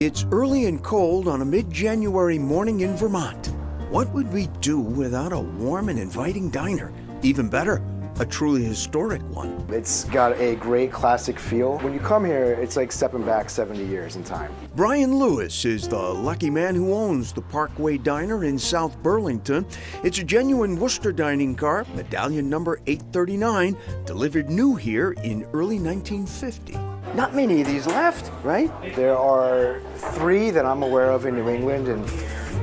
It's early and cold on a mid-January morning in Vermont. What would we do without a warm and inviting diner? Even better, a truly historic one. It's got a great classic feel. When you come here, it's like stepping back 70 years in time. Brian Lewis is the lucky man who owns the Parkway Diner in South Burlington. It's a genuine Worcester dining car, medallion number 839, delivered new here in early 1950. Not many of these left, right? There are 3 that I'm aware of in New England and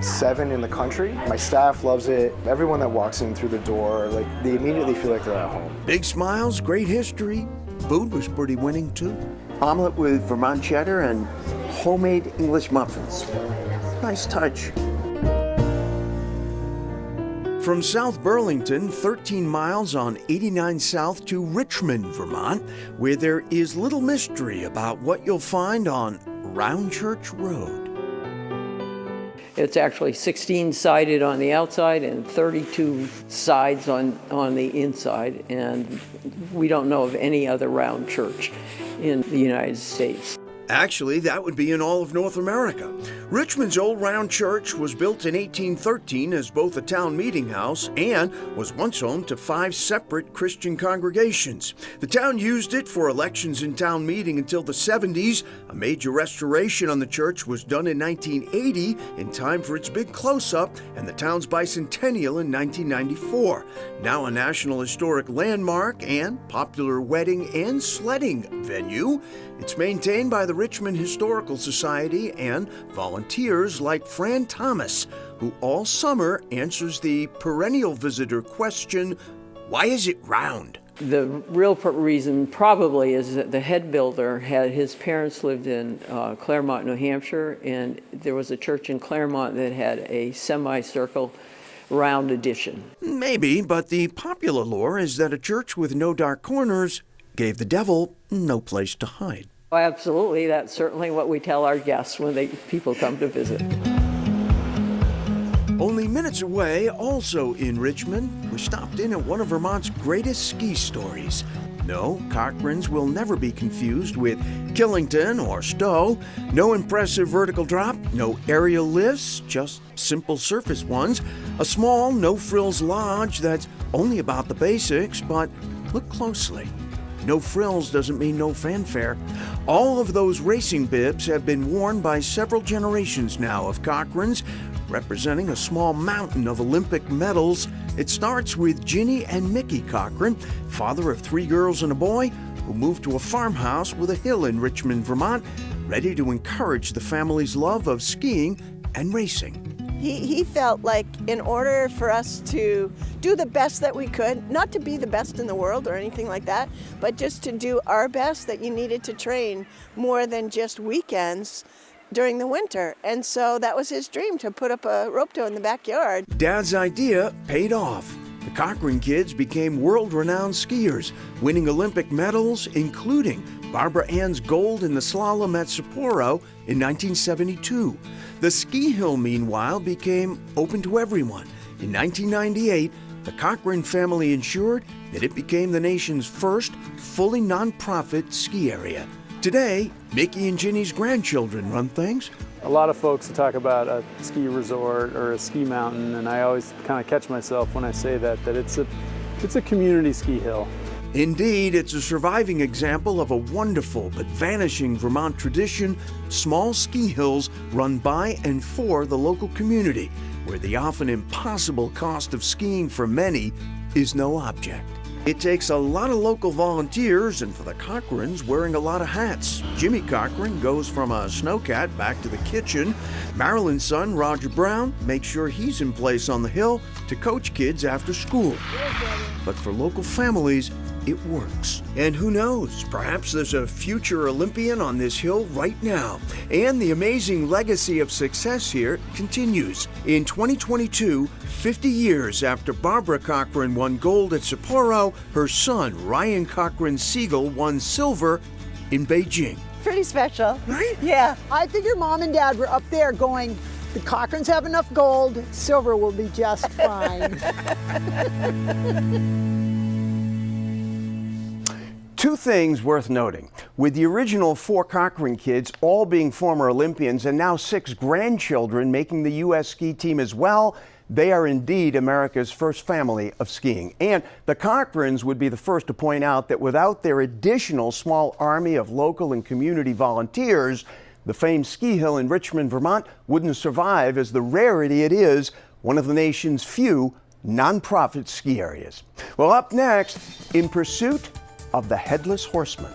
7 in the country. My staff loves it. Everyone that walks in through the door, they immediately feel like they're at home. Big smiles, great history. Food was pretty winning too. Omelet with Vermont cheddar and homemade English muffins. Nice touch. From South Burlington, 13 miles on 89 South to Richmond, Vermont, where there is little mystery about what you'll find on Round Church Road. It's actually 16-sided on the outside and 32 sides on the inside, and we don't know of any other round church in the United States. Actually, that would be in all of North America. Richmond's Old Round Church was built in 1813 as both a town meeting house and was once home to 5 separate Christian congregations. The town used it for elections and town meeting until the 70s. A major restoration on the church was done in 1980 in time for its big close-up and the town's bicentennial in 1994. Now a National Historic Landmark and popular wedding and sledding venue, it's maintained by the Richmond Historical Society and volunteers like Fran Thomas, who all summer answers the perennial visitor question, why is it round? The real reason probably is that the head builder his parents lived in Claremont, New Hampshire, and there was a church in Claremont that had a semicircle round addition. Maybe, but the popular lore is that a church with no dark corners gave the devil no place to hide. Oh, absolutely, that's certainly what we tell our guests when people come to visit. Only minutes away, also in Richmond, we stopped in at one of Vermont's greatest ski stories. No, Cochran's will never be confused with Killington or Stowe. No impressive vertical drop, no aerial lifts, just simple surface ones. A small, no-frills lodge that's only about the basics, but look closely. No frills doesn't mean no fanfare. All of those racing bibs have been worn by several generations now of Cochran's, representing a small mountain of Olympic medals. It starts with Ginny and Mickey Cochran, father of 3 girls and a boy, who moved to a farmhouse with a hill in Richmond, Vermont, ready to encourage the family's love of skiing and racing. He felt like in order for us to do the best that we could, not to be the best in the world or anything like that, but just to do our best, that you needed to train more than just weekends during the winter. And so that was his dream, to put up a rope tow in the backyard. Dad's idea paid off. The Cochran kids became world-renowned skiers, winning Olympic medals, including Barbara Ann's gold in the slalom at Sapporo in 1972. The ski hill, meanwhile, became open to everyone. In 1998, the Cochran family ensured that it became the nation's first fully nonprofit ski area. Today, Mickey and Ginny's grandchildren run things. A lot of folks talk about a ski resort or a ski mountain, and I always kind of catch myself when I say that it's a community ski hill. Indeed, it's a surviving example of a wonderful but vanishing Vermont tradition, small ski hills run by and for the local community, where the often impossible cost of skiing for many is no object. It takes a lot of local volunteers, and for the Cochrans, wearing a lot of hats. Jimmy Cochran goes from a snowcat back to the kitchen. Marilyn's son, Roger Brown, makes sure he's in place on the hill to coach kids after school. But for local families, it works. And who knows, perhaps there's a future Olympian on this hill right now. And the amazing legacy of success here continues. In 2022, 50 years after Barbara Cochran won gold at Sapporo, her son, Ryan Cochran Siegel, won silver in Beijing. Pretty special. Right? Yeah. I figure Mom and Dad were up there going, the Cochrans have enough gold, silver will be just fine. Two things worth noting. With the original 4 Cochran kids all being former Olympians and now 6 grandchildren making the U.S. ski team as well, they are indeed America's first family of skiing. And the Cochrans would be the first to point out that without their additional small army of local and community volunteers, the famed ski hill in Richmond, Vermont wouldn't survive as the rarity it is, one of the nation's few nonprofit ski areas. Well, up next, in pursuit of the Headless Horseman.